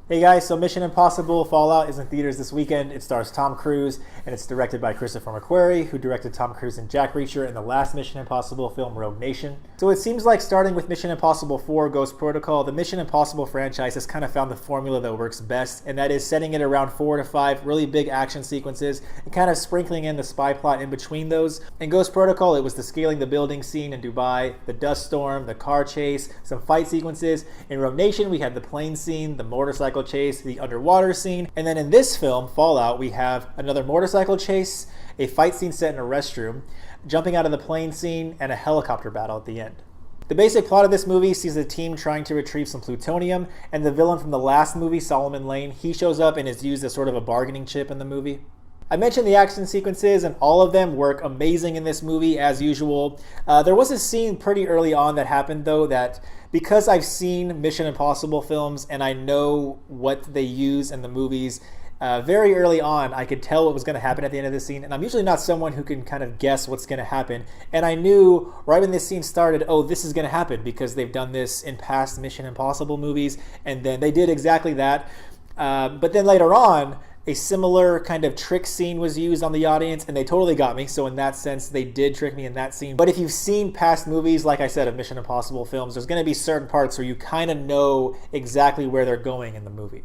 Hey guys, so Mission Impossible Fallout is in theaters this weekend. It stars Tom Cruise and it's directed by Christopher McQuarrie, who directed Tom Cruise and Jack Reacher in the last Mission Impossible film, Rogue Nation. So it seems like starting with Mission Impossible 4 Ghost Protocol, the Mission Impossible franchise has kind of found the formula that works best, and that is setting it around 4 to 5 really big action sequences and kind of sprinkling in the spy plot in between those. In Ghost Protocol, it was the scaling the building scene in Dubai, the dust storm, the car chase, some fight sequences. In Rogue Nation, we had the plane scene, the motorcycle chase, the underwater scene, and then in this film, Fallout, we have another motorcycle chase, a fight scene set in a restroom, jumping out of the plane scene, and a helicopter battle at the end. The basic plot of this movie sees a team trying to retrieve some plutonium, and the villain from the last movie, Solomon Lane, he shows up and is used as sort of a bargaining chip in the movie. I mentioned the action sequences, and all of them work amazing in this movie as usual. There was a scene pretty early on that happened though that, because I've seen Mission Impossible films and I know what they use in the movies, very early on I could tell what was going to happen at the end of the scene, and I'm usually not someone who can kind of guess what's going to happen, and I knew right when this scene started, oh, this is going to happen because they've done this in past Mission Impossible movies, and then they did exactly that. But then later on, a similar kind of trick scene was used on the audience, and they totally got me. So in that sense, they did trick me in that scene. But if you've seen past movies, like I said, of Mission Impossible films, there's going to be certain parts where you kind of know exactly where they're going in the movie.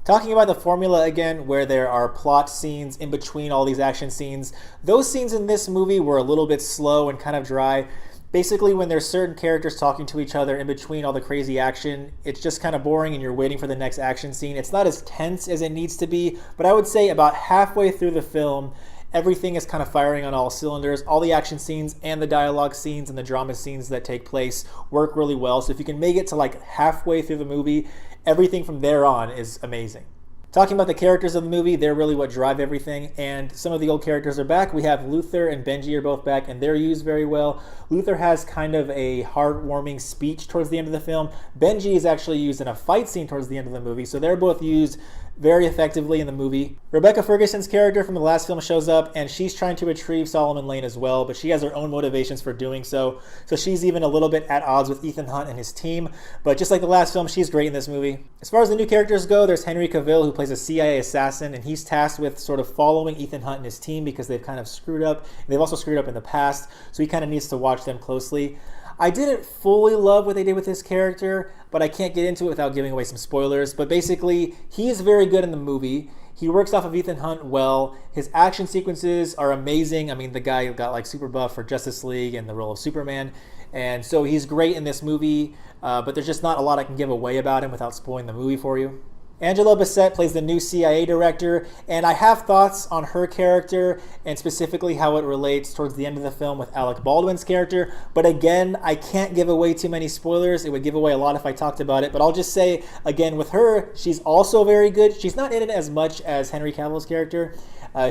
Talking about the formula again, where there are plot scenes in between all these action scenes, those scenes in this movie were a little bit slow and kind of dry. Basically, when there's certain characters talking to each other in between all the crazy action, it's just kind of boring and you're waiting for the next action scene. It's not as tense as it needs to be, but I would say about halfway through the film, everything is kind of firing on all cylinders. All the action scenes and the dialogue scenes and the drama scenes that take place work really well. So if you can make it to like halfway through the movie, everything from there on is amazing. Talking about the characters of the movie, they're really what drive everything, and some of the old characters are back. We have Luther and Benji are both back, and they're used very well. Luther has kind of a heartwarming speech towards the end of the film. Benji is actually used in a fight scene towards the end of the movie, so they're both used very effectively in the movie. Rebecca Ferguson's character from the last film shows up, and she's trying to retrieve Solomon Lane as well, but she has her own motivations for doing so. So she's even a little bit at odds with Ethan Hunt and his team, but just like the last film, she's great in this movie. As far as the new characters go, there's Henry Cavill, who plays a CIA assassin, and he's tasked with sort of following Ethan Hunt and his team because they've kind of screwed up. They've also screwed up in the past, so he kind of needs to watch them closely. I didn't fully love what they did with his character, but I can't get into it without giving away some spoilers. But basically, he is very good in the movie. He works off of Ethan Hunt well. His action sequences are amazing. I mean, the guy got like super buff for Justice League and the role of Superman. And so he's great in this movie, but there's just not a lot I can give away about him without spoiling the movie for you. Angela Bassett plays the new CIA director, and I have thoughts on her character and specifically how it relates towards the end of the film with Alec Baldwin's character. But again, I can't give away too many spoilers. It would give away a lot if I talked about it. But I'll just say, again, with her, she's also very good. She's not in it as much as Henry Cavill's character.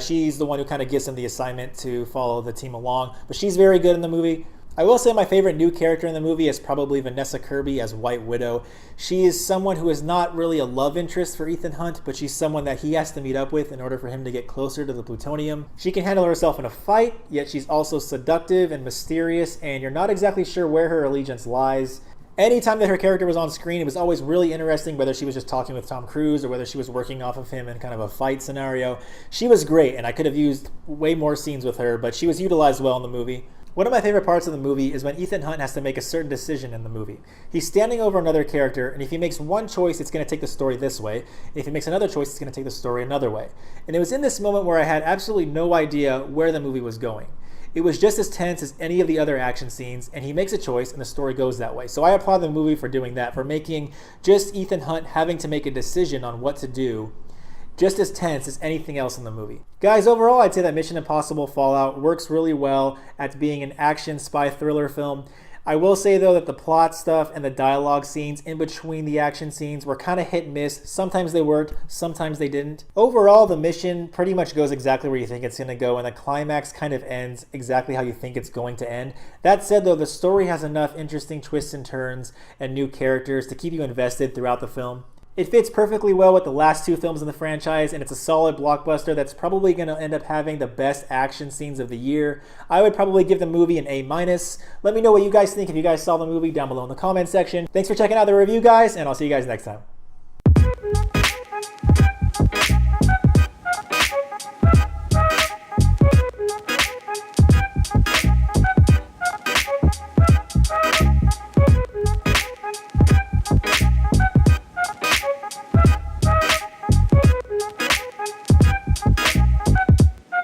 She's the one who kind of gives him the assignment to follow the team along. But she's very good in the movie. I will say my favorite new character in the movie is probably Vanessa Kirby as White Widow. She is someone who is not really a love interest for Ethan Hunt, but she's someone that he has to meet up with in order for him to get closer to the plutonium. She can handle herself in a fight, yet she's also seductive and mysterious, and you're not exactly sure where her allegiance lies. Anytime that her character was on screen, it was always really interesting, whether she was just talking with Tom Cruise or whether she was working off of him in kind of a fight scenario. She was great, and I could have used way more scenes with her, but she was utilized well in the movie. One of my favorite parts of the movie is when Ethan Hunt has to make a certain decision in the movie. He's standing over another character, and if he makes one choice, it's going to take the story this way. And if he makes another choice, it's going to take the story another way. And it was in this moment where I had absolutely no idea where the movie was going. It was just as tense as any of the other action scenes, and he makes a choice, and the story goes that way. So I applaud the movie for doing that, for making just Ethan Hunt having to make a decision on what to do just as tense as anything else in the movie. Guys, overall, I'd say that Mission Impossible Fallout works really well at being an action spy thriller film. I will say, though, that the plot stuff and the dialogue scenes in between the action scenes were kind of hit and miss. Sometimes they worked, sometimes they didn't. Overall, the mission pretty much goes exactly where you think it's going to go, and the climax kind of ends exactly how you think it's going to end. That said, though, the story has enough interesting twists and turns and new characters to keep you invested throughout the film. It fits perfectly well with the last two films in the franchise, and it's a solid blockbuster that's probably going to end up having the best action scenes of the year. I would probably give the movie an A-. Let me know what you guys think if you guys saw the movie down below in the comment section. Thanks for checking out the review, guys, and I'll see you guys next time.